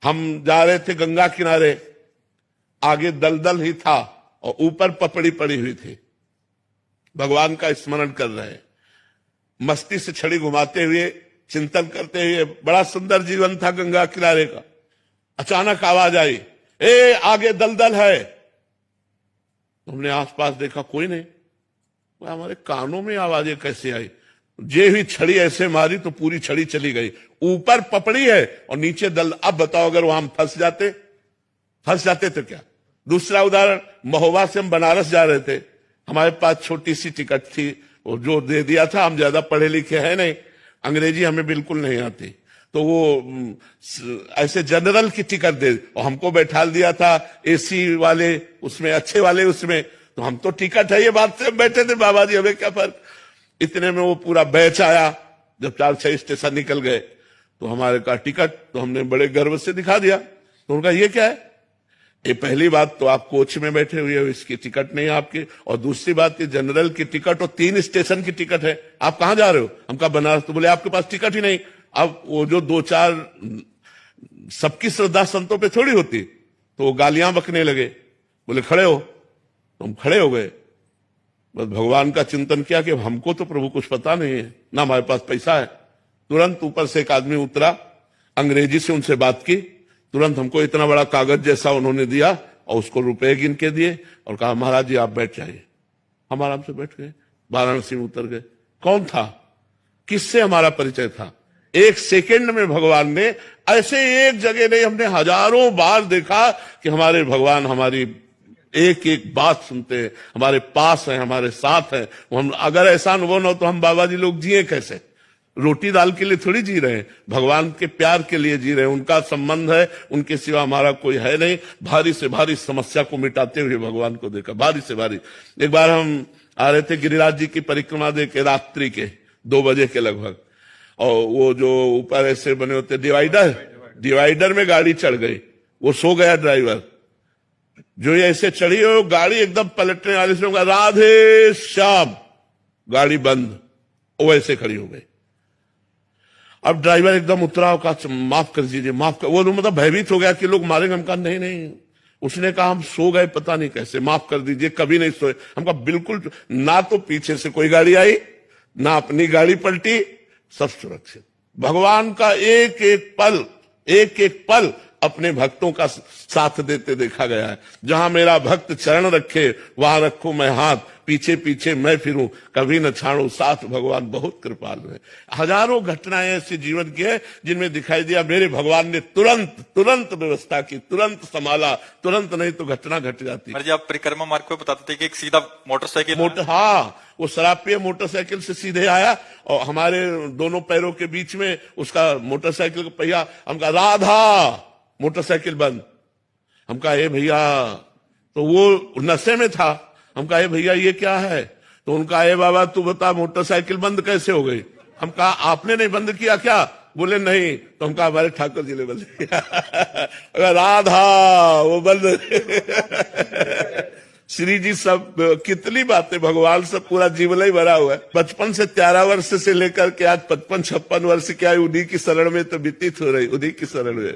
हम जा रहे थे गंगा किनारे, आगे दलदल ही था और ऊपर पपड़ी पड़ी हुई थी। भगवान का स्मरण कर रहे हैं, मस्ती से छड़ी घुमाते हुए, चिंतन करते हुए। बड़ा सुंदर जीवन था गंगा किनारे का। अचानक आवाज आई, ए आगे दलदल है। हमने आसपास देखा, कोई नहीं। हमारे कानों में आवाजें कैसे आई? जे हुई छड़ी ऐसे मारी तो पूरी छड़ी चली गई। ऊपर पपड़ी है और नीचे दल। अब बताओ, अगर वहां फंस जाते तो क्या? दूसरा उदाहरण, महोबा से हम बनारस जा रहे थे। हमारे पास छोटी सी टिकट थी, वो जो दे दिया था। हम ज्यादा पढ़े लिखे हैं नहीं, अंग्रेजी हमें बिल्कुल नहीं आती, तो वो ऐसे जनरल की टिकट दे और हमको बैठा दिया था एसी वाले उसमें, अच्छे वाले उसमें। तो हम तो टिकट है ये बात से बैठे थे, बाबा जी हमें क्या फर्क। इतने में वो पूरा बैच आया। जब 4-6 स्टेशन निकल गए तो हमारे का टिकट, तो हमने बड़े गर्व से दिखा दिया। तो उनका ये क्या है? ये पहली बात तो आप कोच में बैठे हुए हो, इसकी टिकट नहीं आपकी। और दूसरी बात, ये जनरल की टिकट और 3 स्टेशन की टिकट है। आप कहां जा रहे हो? हम कहा बनारस। तो बोले आपके पास टिकट ही नहीं। अब वो जो 2-4 सबकी श्रद्धा संतों पे थोड़ी होती, तो वो गालियां बकने लगे। बोले खड़े हो। तो हम खड़े हो गए। बस भगवान का चिंतन किया कि हमको तो प्रभु कुछ पता नहीं है, ना हमारे पास पैसा है। तुरंत ऊपर से एक आदमी उतरा, अंग्रेजी से उनसे बात की। तुरंत हमको इतना बड़ा कागज जैसा उन्होंने दिया और उसको रुपए गिन के दिए और कहा महाराज जी आप बैठ जाइए। हम आराम से बैठ गए, वाराणसी में उतर गए। कौन था? किससे हमारा परिचय था? 1 सेकंड में भगवान ने, ऐसे एक जगह नहीं, हमने हजारों बार देखा कि हमारे भगवान हमारी एक एक बात सुनते हैं, हमारे पास हैं, हमारे साथ हैं। हम अगर ऐसा अनुभव न हो तो हम बाबा जी लोग जिए कैसे? रोटी दाल के लिए थोड़ी जी रहे हैं, भगवान के प्यार के लिए जी रहे हैं। उनका संबंध है, उनके सिवा हमारा कोई है नहीं। भारी से भारी समस्या को मिटाते हुए भगवान को देखा, भारी से भारी। एक बार हम आ रहे थे गिरिराज जी की परिक्रमा दे के, रात्रि के 2 बजे के लगभग, और वो जो ऊपर ऐसे बने होते डिवाइडर में गाड़ी चढ़ गई। वो सो गया ड्राइवर। जो ये ऐसे चढ़ी हो गाड़ी एकदम पलटने वाली से, राधे श्याम, गाड़ी बंद, वो ऐसे खड़ी हो गई। अब ड्राइवर एकदम उतरा और कहा माफ कर दीजिए, माफ कर। वो मतलब भयभीत हो गया कि लोग मारेंगे। हम कहा नहीं नहीं, उसने कहा हम सो गए पता नहीं कैसे, माफ कर दीजिए, कभी नहीं सोए। हम कहा बिल्कुल ना, तो पीछे से कोई गाड़ी आई ना अपनी गाड़ी पलटी, सब सुरक्षित। भगवान का एक एक पल अपने भक्तों का साथ देते देखा गया है। जहां मेरा भक्त चरण रखे वहां रखूं मैं हाथ, पीछे पीछे मैं फिरूं, कभी न छाड़ू साथ। भगवान बहुत कृपालु है। हजारों घटनाएं ऐसे जीवन की है जिनमें दिखाई दिया मेरे भगवान ने तुरंत व्यवस्था की, तुरंत संभाला। तुरंत नहीं तो घटना घट जाती। आप परिक्रमा मार्ग को बताते थे कि एक सीधा मोटरसाइकिल, हाँ, वो शराब पिए मोटरसाइकिल से सीधे आया और हमारे दोनों पैरों के बीच में उसका मोटरसाइकिल का पहिया। हम कहा राधा, मोटरसाइकिल बंद। हम कहा ए भैया, तो वो नशे में था। हम कहा ए भैया ये क्या है? तो उनका ए बाबा तू बता मोटरसाइकिल बंद कैसे हो गई? हम कहा आपने नहीं बंद किया क्या? बोले नहीं। तो हम कहा हमारे ठाकुर जी ने बंद किया। राधा वो बंद। श्री जी सब कितनी बातें, भगवान से पूरा जीवन ही भरा हुआ है। 55 से 13 वर्ष से लेकर के आज 55-56 वर्ष क्या, उन्हीं की शरण में तो व्यतीत हो रही, उन्हीं की शरण में।